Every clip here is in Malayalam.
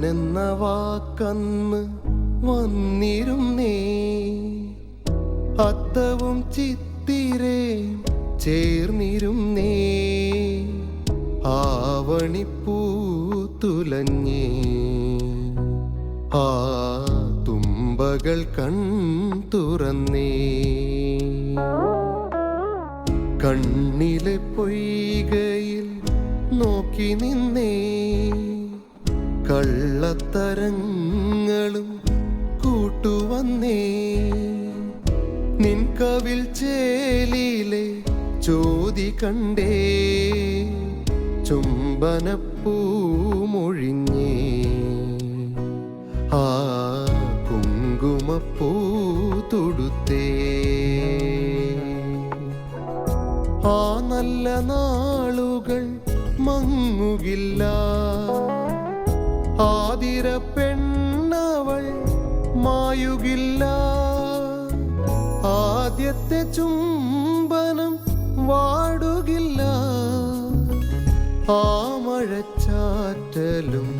ഞാനെന്ന വാക്കന്ന് വന്നിരുന്നേ, അത്തവും ചിത്തിരേ ചേർന്നിരുന്നേ, ആവണിപ്പൂ തുലഞ്ഞേ, ആ തുമ്പകൾ കൺ തുറന്നേ, കണ്ണിലെ പൊയ്കയിൽ നോക്കി നിന്നേ, കള്ളത്തരങ്ങളും കൂട്ടുവന്നേ, നിൻ കവിൽ ചേലിലെ ചോതി കണ്ടേ, ചുംബനപ്പൂ മൊഴിഞ്ഞേ, ആ കുങ്കുമപ്പൂ തൊടുത്തേ, ആ നല്ല നാളുകൾ മങ്ങുകില്ല, ആതിര പെണ്ണവൾ മായുകില്ല, ആദ്യത്തെ ചുംബനം വാടുകില്ല, ആ മഴച്ചാറ്റലും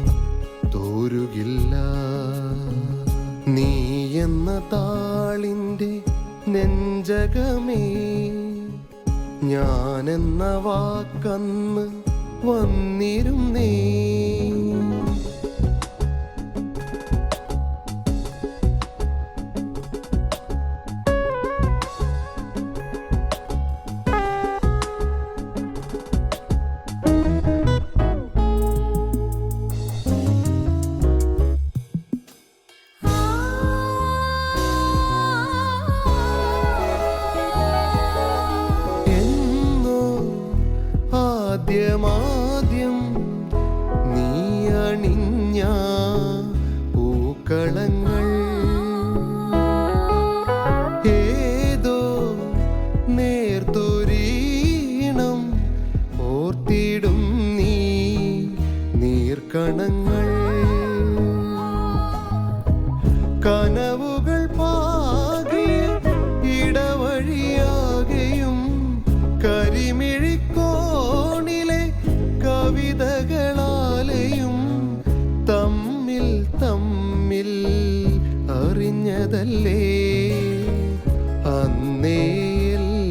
തോരുകില്ല, നീ എന്ന താളിൻ്റെ നെഞ്ചകമേ, ഞാനെന്ന വാക്കന്ന് വന്നിരുന്നേ. ആദ്യമാദ്യം നീ അണിഞ്ഞ പൂക്കളങ്ങൾ ഏതോ നേർത്തൊരീണം ഓർത്തിടും നീ നീർക്കണങ്ങൾ, കനവുകൾ പാകിയ ഇടവഴിയാകെയും കരിമിഴിക്കോണിലെ കവിതകളാലെയും തമ്മിൽ തമ്മിൽ അറിഞ്ഞതല്ലേ, അന്നേയെല്ലാം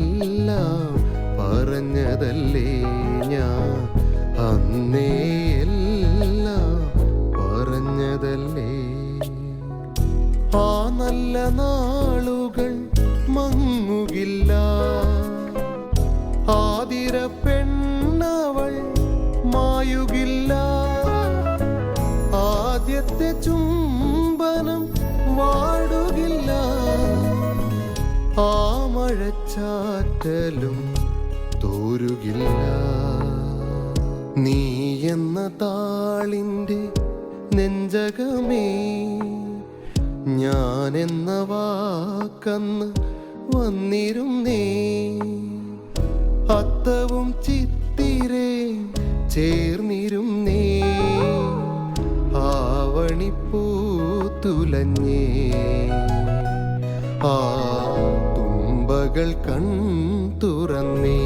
പറഞ്ഞതല്ലേ ഞാൻ, അന്നേയെല്ലാം പറഞ്ഞതല്ലേ, ആ നല്ല നാളുകൾ മങ്ങുകില്ല, ആതിര പെണ്ണവൾ മായുകില്ല, ആദ്യത്തെ ചുംബനം വാടുകില്ല, ആ മഴച്ചാറ്റലും തോരുകില്ല, നീ എന്ന താളിൻ്റെ നെഞ്ചകമേ, ഞാനെന്ന വാക്കന്ന് വന്നിരുന്നേ, അത്തവും ചിത്തിരേ ചേർന്നിരുന്നേ, ആവണിപ്പൂ തുലഞ്ഞേ, ആ തുമ്പകൾ കൺ തുറന്നേ.